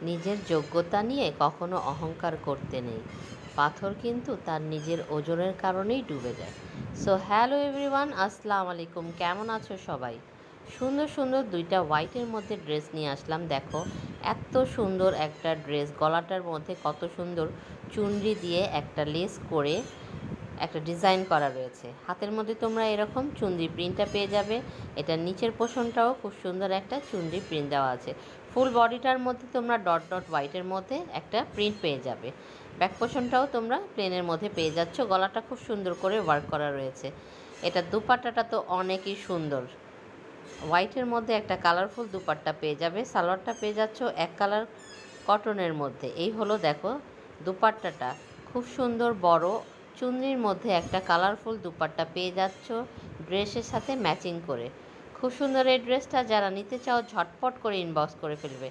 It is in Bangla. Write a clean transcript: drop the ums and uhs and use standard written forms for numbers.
নিজের যোগ্যতা নিয়ে কখনো অহংকার করতে নেই। পাথর কিন্তু তার নিজের ওজনের কারণেই ডুবে যায়। সো হ্যালো এভরিওয়ান, আসসালামু আলাইকুম। কেমন আছো সবাই? সুন্দর সুন্দর দুইটা হোয়াইটের মধ্যে ড্রেস নিয়ে আসলাম। দেখো এত সুন্দর একটা ড্রেস, গলাটার মধ্যে কত সুন্দর চুনরি দিয়ে একটা লেস করে একটা ডিজাইন করা রয়েছে। হাতের মধ্যে তোমরা এরকম চুনরি প্রিন্টটা পেয়ে যাবে। এটার নিচের পোর্শনটাও খুব সুন্দর একটা চুনরি প্রিন্ট দেওয়া আছে। ফুল বডিটার মধ্যে তোমরা ডট ডট হোয়াইটের মধ্যে একটা প্রিন্ট পেয়ে যাবে। ব্যাক পোর্শনটাও তোমরা প্লেনের মধ্যে পেয়ে যাচ্ছ। গলাটা খুব সুন্দর করে ওয়ার্ক করা রয়েছে। এটা দুপাট্টাটা তো অনেকই সুন্দর, হোয়াইটের মধ্যে একটা কালারফুল দুপাট্টা পেয়ে যাবে। সালোয়ারটা পেয়ে যাচ্ছ এক কালার কটনের মধ্যে। এই হলো দেখো দুপাট্টাটা, খুব সুন্দর বড় চুনরির মধ্যে একটা কালারফুল দুপাট্টা পেয়ে যাচ্ছ ড্রেসের সাথে ম্যাচিং করে। খুব সুন্দর এই ড্রেসটা, যারা নিতে চাও ঝটপট করে ইনবক্স করে ফেলবে।